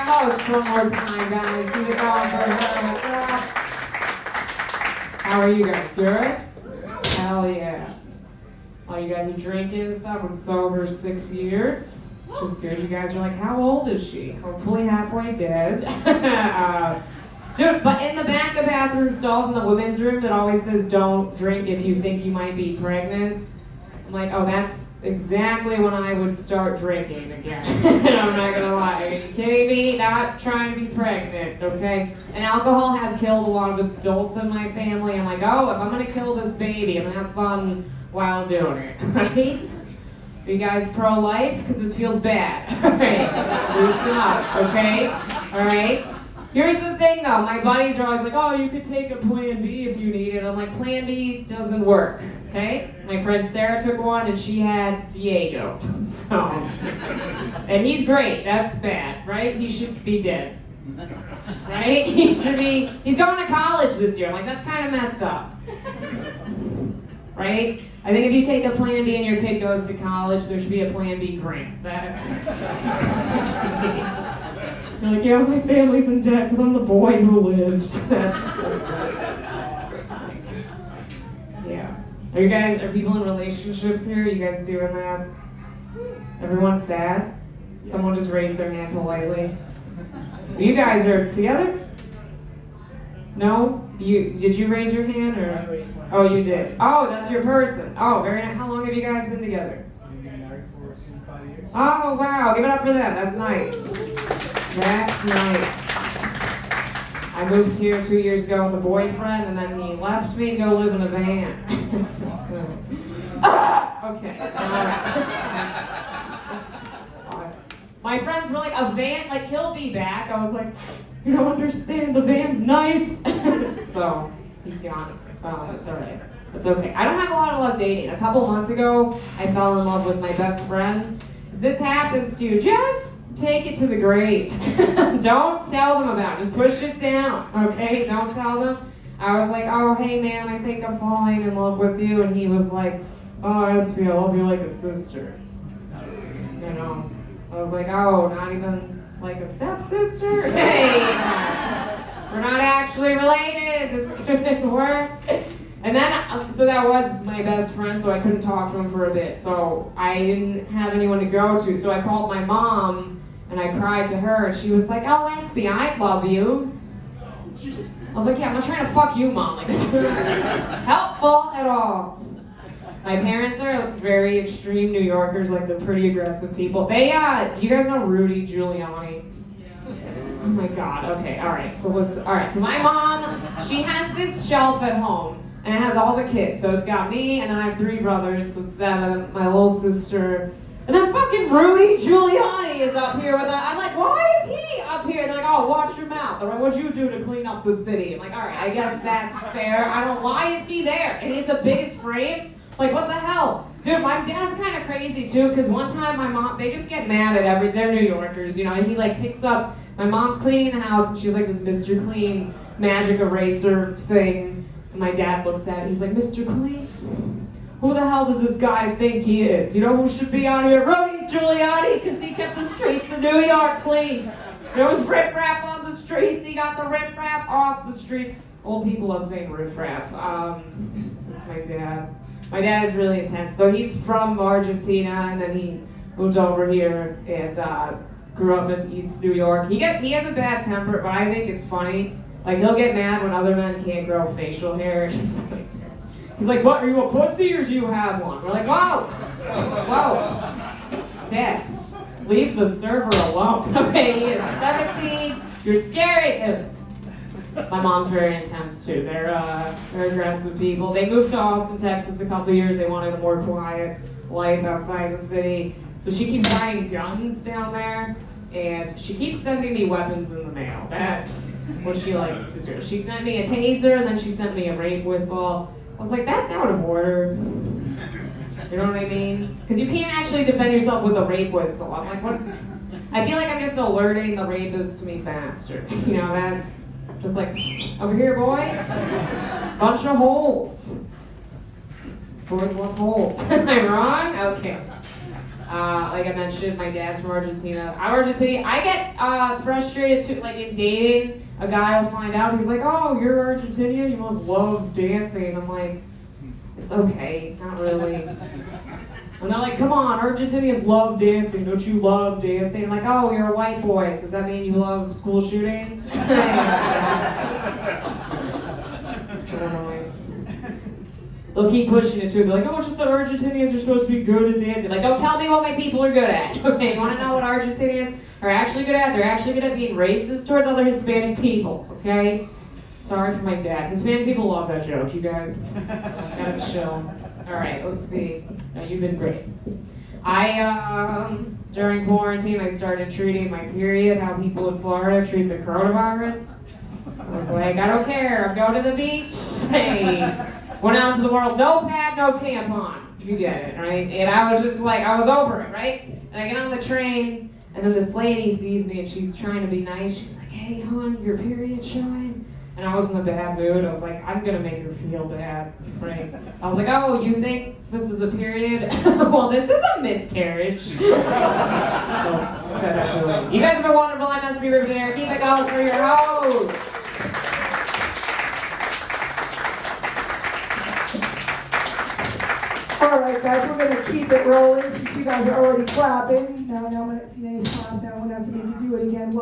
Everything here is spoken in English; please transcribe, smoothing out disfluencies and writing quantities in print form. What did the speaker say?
host one more time, guys. Keep it going for her. How are you guys? Good? Hell yeah. Oh, you guys are drinking and stuff. I'm sober 6 years, which is good. You guys are like, how old is she? Hopefully halfway dead. Dude, but in the back of bathroom stalls in the women's room that always says don't drink if you think you might be pregnant. I'm like, oh, that's exactly when I would start drinking again. I'm not gonna lie. Are you kidding me? Not trying to be pregnant, okay? And alcohol has killed a lot of adults in my family. I'm like, oh, if I'm gonna kill this baby, I'm gonna have fun while doing it, right? Are you guys pro-life? Because this feels bad. Alright, loosen up, okay? Alright? Here's the thing though, my buddies are always like, oh, you could take a Plan B if you need it. I'm like, Plan B doesn't work, okay? My friend Sarah took one and she had Diego, so. And he's great, that's bad, right? He should be dead, right? He's going to college this year. I'm like, that's kind of messed up, right? I think if you take a Plan B and your kid goes to college, there should be a Plan B grant. You're like, yeah, my family's in debt because I'm the boy who lived. Yeah. Are people in relationships here? Are you guys doing that? Everyone's sad? Yes. Someone just raised their hand politely. You guys are together? No? Did you raise your hand or? I raised mine. Oh, you did. Oh, that's your person. Oh, very nice. How long have you guys been together? We've been married for 5 years. Oh, wow. Give it up for them. That's nice. That's nice. I moved here 2 years ago with a boyfriend, and then he left me to go live in a van. Okay. My friends were like, a van? Like, he'll be back. I was like, you don't understand. The van's nice. So, he's gone. It's all right. It's okay. I don't have a lot of luck dating. A couple months ago, I fell in love with my best friend. If this happens to you, just take it to the grave. Don't tell them about it. Just push it down, okay? Don't tell them. I was like, oh, hey, man, I think I'm falling in love with you. And he was like, oh, Espy, I love you like a sister. You know? I was like, oh, not even like a stepsister? Hey, we're not actually related. This couldn't work. And then, so that was my best friend, so I couldn't talk to him for a bit. So I didn't have anyone to go to. So I called my mom, and I cried to her, and she was like, oh, Espy, I love you. I was like, yeah, I'm not trying to fuck you, Mom. Like, it's not helpful at all. My parents are very extreme New Yorkers, like they're pretty aggressive people. They, do you guys know Rudy Giuliani? Oh my God, okay, all right, so my mom, she has this shelf at home, and it has all the kids. So it's got me, and then I have 3 brothers, so it's them, and my little sister. And then fucking Rudy Giuliani is up here with that. I'm like, why is he up here? They're like, oh, watch your mouth. They're like, what'd you do to clean up the city? I'm like, all right, I guess that's fair. I don't know, why is he there? And he's the biggest frame. Like, what the hell? Dude, my dad's kind of crazy too, because one time my mom, they just get mad at they're New Yorkers, you know, and he like picks up, my mom's cleaning the house, and she's like this Mr. Clean magic eraser thing. And my dad looks at it, he's like, Mr. Clean? Who the hell does this guy think he is? You know who should be on here? Rudy Giuliani, because he kept the streets of New York clean. There was riffraff on the streets, he got the riffraff off the streets. Old people love saying riffraff. That's my dad. My dad is really intense. So he's from Argentina, and then he moved over here and grew up in East New York. He has a bad temper, but I think it's funny. Like, he'll get mad when other men can't grow facial hair. He's like, what, are you a pussy or do you have one? We're like, whoa, Dad, leave the server alone. Okay, he is 17, you're scaring him. My mom's very intense too. They're aggressive people. They moved to Austin, Texas a couple years. They wanted a more quiet life outside the city. So she keeps buying guns down there, and she keeps sending me weapons in the mail. That's what she likes to do. She sent me a taser, and then she sent me a rape whistle. I was like, that's out of order. You know what I mean? Because you can't actually defend yourself with a rape whistle. I'm like, what? I feel like I'm just alerting the rapist to me faster. You know, that's just like, over here, boys. Bunch of holes. Boys love holes. Am I wrong? Okay. Like I mentioned, my dad's from Argentina. I'm Argentinian. I get frustrated too, like in dating. A guy will find out, he's like, "Oh, you're Argentinian. You must love dancing." I'm like, "It's okay, not really." And they're like, "Come on, Argentinians love dancing. Don't you love dancing?" I'm like, "Oh, you're a white boy. So does that mean you love school shootings?" So annoying. They'll keep pushing it too. They're like, "Oh, just the Argentinians are supposed to be good at dancing." Like, don't tell me what my people are good at. Okay, you want to know what Argentinians are actually good at? They're actually good at being racist towards other Hispanic people. Okay. Sorry for my dad. Hispanic people love that joke. You guys gotta chill. All right, let's see. No, you've been great. During quarantine, I started treating my period how people in Florida treat the coronavirus. I was like, I don't care. I'm going to the beach. Hey. Went out into the world, no pad, no tampon. You get it, right? And I was just like, I was over it, right? And I get on the train, and then this lady sees me, and she's trying to be nice. She's like, "Hey, hon, your period's showing." And I was in a bad mood. I was like, I'm gonna make her feel bad, right? I was like, "Oh, you think this is a period? Well, this is a miscarriage." So, you guys have been wonderful. I'm SB Riverdale. Keep it going for your host. All right, guys, we're going to keep it rolling since you guys are already clapping. Now I'm going to see names clap. Now I'm going to have to make you do it again.